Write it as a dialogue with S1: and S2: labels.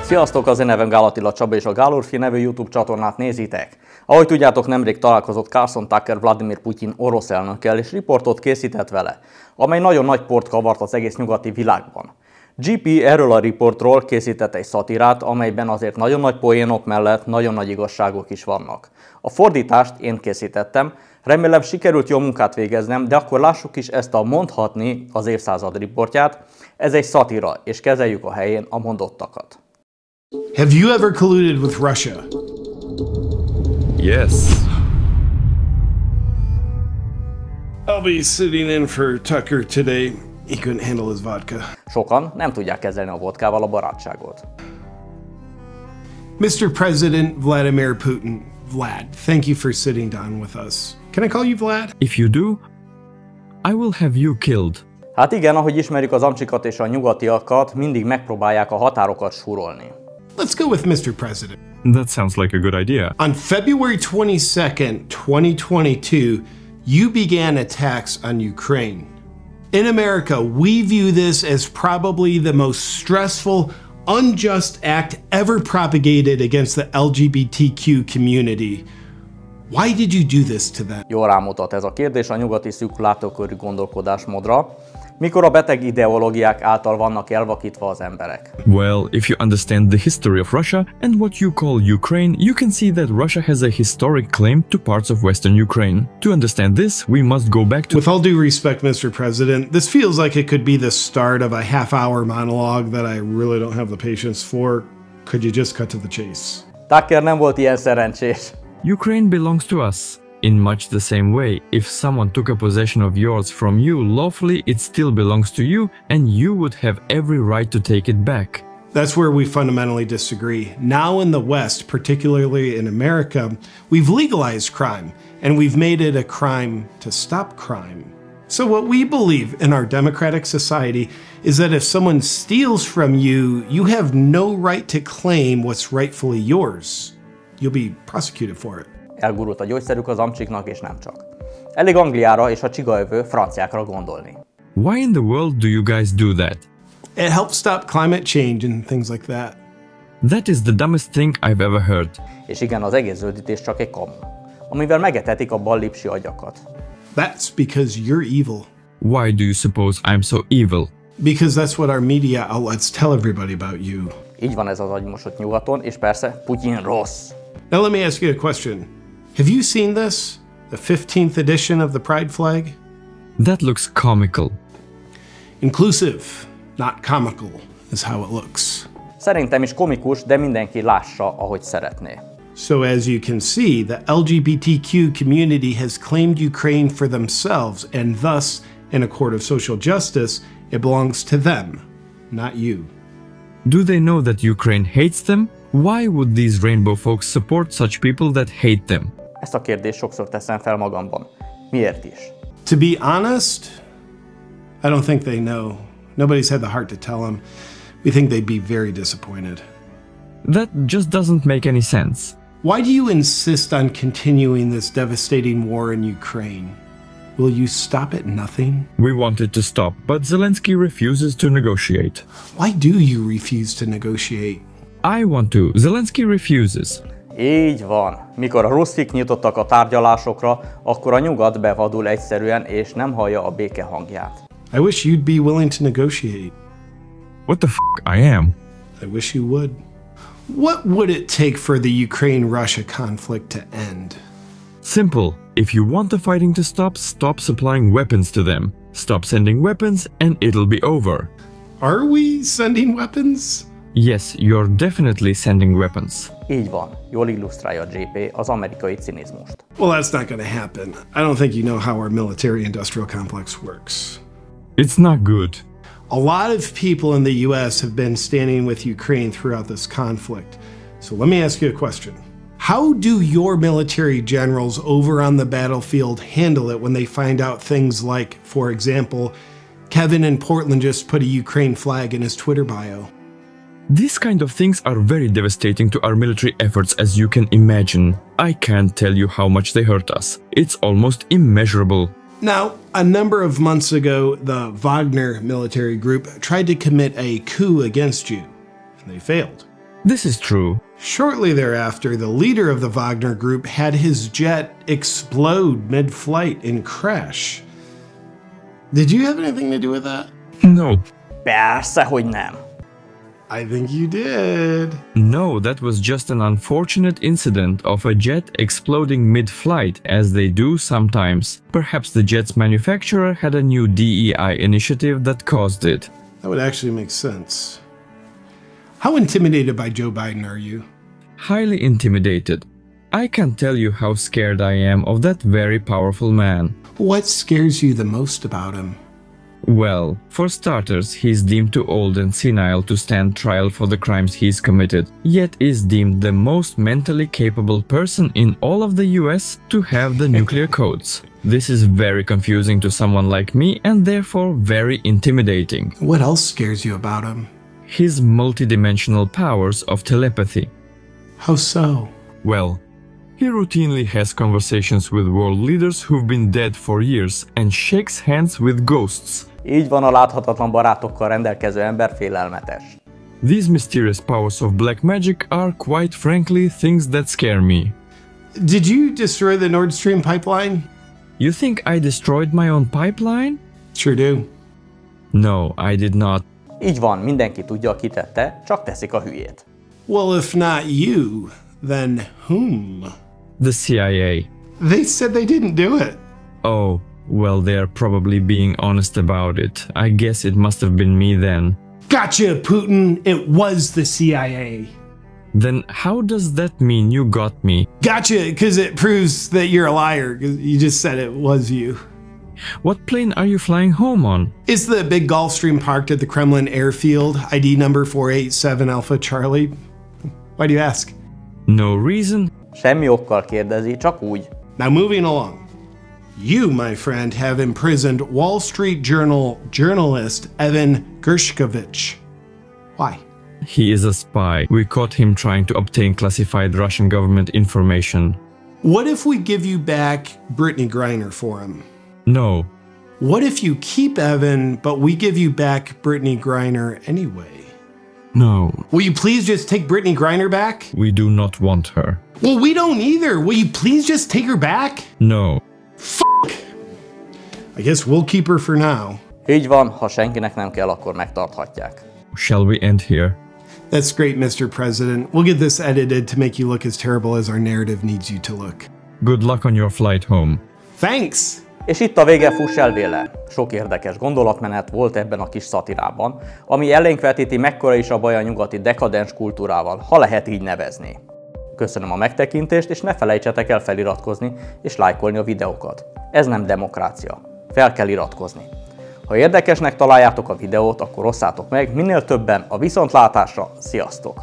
S1: Sziasztok, az én nevem Gál Attila Csaba és a Gál Urfi nevű YouTube csatornát nézitek. Ahogy tudjátok, nemrég találkozott Carson Tucker Vladimir Putyin orosz elnökkel és riportot készített vele, amely nagyon nagy port kavart az egész nyugati világban. JP erről a riportról készített egy szatirát, amelyben azért nagyon nagy poénok mellett nagyon nagy igazságok is vannak. A fordítást én készítettem, remélem sikerült jó munkát végeznem, de akkor lássuk is ezt a mondhatni az évszázad riportját. Ez egy szatira, és kezeljük a helyén a mondottakat.
S2: Have you ever colluded with Russia?
S3: Yes.
S2: I'll be sitting in for Tucker today. He couldn't handle his vodka.
S1: Sokan nem tudják kezelni a vodkával a barátságot.
S2: Mr. President Vladimir Putin. Vlad, thank you for sitting down with us. Can I call you Vlad?
S3: If you do, I will have you killed.
S1: Hát igen, ahogy ismerjük az amcsikat és a nyugatiakat, mindig megpróbálják a határokat súrolni.
S2: Let's go with Mr. President.
S3: That sounds like a good idea.
S2: On February 22nd, 2022, you began attacks on Ukraine. In America, we view this as probably the most stressful, unjust act ever propagated against the LGBTQ community. Why did you do this to them?
S1: Jól rámutat ez a kérdés a nyugati szűk látókörű gondolkodásmódra, mikor a beteg ideológiák által vannak elvakítva az emberek.
S3: Well, if you understand the history of Russia and what you call Ukraine, you can see that Russia has a historic claim to parts of Western Ukraine. To understand this, we must go back to—
S2: With all due respect, Mr. President, this feels like it could be the start of a half-hour monologue that I really don't have the patience for. Could you just cut to the chase?
S1: Tucker nem volt ilyen szerencsés.
S3: Ukraine belongs to us. In much the same way, if someone took a possession of yours from you lawfully, it still belongs to you, and you would have every right to take it back.
S2: That's where we fundamentally disagree. Now in the West, particularly in America, we've legalized crime, and we've made it a crime to stop crime. So what we believe in our democratic society is that if someone steals from you, you have no right to claim what's rightfully yours. You'll be prosecuted for it.
S1: Elgurult a gyógyszerük az amcsiknak, és nem csak. Elég Angliára és a csigajövő franciákra gondolni.
S3: Why in the world do you guys do that?
S2: It helps stop climate change and things like that.
S3: That is the dumbest thing I've ever heard.
S1: És igen, az egész zöldítés csak egy kamu, amivel megetetik a ballipsi agyakat.
S2: That's because you're evil.
S3: Why do you suppose I'm so evil?
S2: Because that's what our media outlets tell everybody about you.
S1: Így van ez az agymosott nyugaton, és persze Putyin rossz.
S2: Now let me ask you a question. Have you seen this? The 15th edition of the Pride flag?
S3: That looks comical.
S2: Inclusive, not comical, is how it looks.
S1: Szerintem is komikus, de mindenki lássa, ahogy szeretné.
S2: So as you can see, the LGBTQ community has claimed Ukraine for themselves, and thus, in a court of social justice, it belongs to them, not you.
S3: Do they know that Ukraine hates them? Why would these rainbow folks support such people that hate them?
S1: Ezt a kérdést sokszor teszem fel magamban. Miért is?
S2: To be honest, I don't think they know. Nobody's had the heart to tell them. We think they'd be very disappointed.
S3: That just doesn't make any sense.
S2: Why do you insist on continuing this devastating war in Ukraine? Will you stop at nothing?
S3: We wanted to stop, but Zelensky refuses to negotiate.
S2: Why do you refuse to negotiate?
S3: I want to. Zelensky refuses.
S1: Így van. Mikor a ruszkik nyitottak a tárgyalásokra, akkor a nyugat bevadul egyszerűen, és nem hallja a béke hangját.
S2: I wish you'd be willing to negotiate.
S3: What the f*** I am?
S2: I wish you would. What would it take for the Ukraine-Russia conflict to end?
S3: Simple. If you want the fighting to stop, stop supplying weapons to them. Stop sending weapons and it'll be over.
S2: Are we sending weapons?
S3: Yes, you're definitely sending weapons.
S1: Így van. Jól illusztrálja JP az amerikai cinizmust.
S2: Well, that's not going to happen. I don't think you know how our military-industrial complex works.
S3: It's not good.
S2: A lot of people in the US have been standing with Ukraine throughout this conflict. So let me ask you a question. How do your military generals over on the battlefield handle it when they find out things like, for example, Kevin in Portland just put a Ukraine flag in his Twitter bio?
S3: These kind of things are very devastating to our military efforts, as you can imagine. I can't tell you how much they hurt us. It's almost immeasurable.
S2: Now, a number of months ago, the Wagner military group tried to commit a coup against you, and they failed.
S3: This is true.
S2: Shortly thereafter, the leader of the Wagner group had his jet explode mid-flight and crash. Did you have anything to do with that?
S3: No.
S1: Persze, hogy nem.
S2: I think you did.
S3: No, that was just an unfortunate incident of a jet exploding mid-flight, as they do sometimes. Perhaps the jet's manufacturer had a new DEI initiative that caused it.
S2: That would actually make sense. How intimidated by Joe Biden are you?
S3: Highly intimidated. I can't tell you how scared I am of that very powerful man.
S2: What scares you the most about him?
S3: Well, for starters, he's deemed too old and senile to stand trial for the crimes he's committed, yet is deemed the most mentally capable person in all of the US to have the nuclear codes. This is very confusing to someone like me and therefore very intimidating.
S2: What else scares you about him?
S3: His multidimensional powers of telepathy.
S2: How so?
S3: Well, he routinely has conversations with world leaders who've been dead for years and shakes hands with ghosts.
S1: Így van, a láthatatlan barátokkal rendelkező ember félelmetes.
S3: These mysterious powers of black magic are quite frankly things that scare me.
S2: Did you destroy the Nord Stream pipeline?
S3: You think I destroyed my own pipeline?
S2: Sure do.
S3: No, I did not.
S1: Így van, mindenki tudja, ki tette, csak teszik a hülyét.
S2: Well, if not you, then whom?
S3: The CIA.
S2: They said they didn't do it.
S3: Oh, well, they're probably being honest about it. I guess it must have been me then.
S2: Gotcha, Putin. It was the CIA.
S3: Then how does that mean you got me?
S2: Gotcha, because it proves that you're a liar. 'Cause you just said it was you.
S3: What plane are you flying home on?
S2: It's the big Gulfstream parked at the Kremlin airfield, ID number 487 Alpha Charlie. Why do you ask?
S3: No reason?
S1: Semmi okkal kérdezi, csak úgy.
S2: Now moving along. You, my friend, have imprisoned Wall Street Journal journalist Evan Gershkovich. Why?
S3: He is a spy. We caught him trying to obtain classified Russian government information.
S2: What if we give you back Brittany Griner for him?
S3: No.
S2: What if you keep Evan, but we give you back Brittany Griner anyway?
S3: No.
S2: Will you please just take Brittany Griner back?
S3: We do not want her.
S2: Well, we don't either. Will you please just take her back?
S3: No.
S2: I guess we'll keep her for now.
S1: Így van, ha senkinek nem kell, akkor megtarthatják.
S3: Shall we end here?
S2: That's great, Mr. President. We'll get this edited to make you look as terrible as our narrative needs you to look.
S3: Good luck on your flight home.
S2: Thanks!
S1: És itt a vége, fuss el vele. Sok érdekes gondolatmenet volt ebben a kis szatirában, ami elénk vetíti, mekkora is a baj a nyugati dekadens kultúrával, ha lehet így nevezni. Köszönöm a megtekintést, és ne felejtsetek el feliratkozni és lájkolni a videókat. Ez nem demokrácia. Fel kell iratkozni. Ha érdekesnek találjátok a videót, akkor osszátok meg minél többen. A viszontlátásra, sziasztok!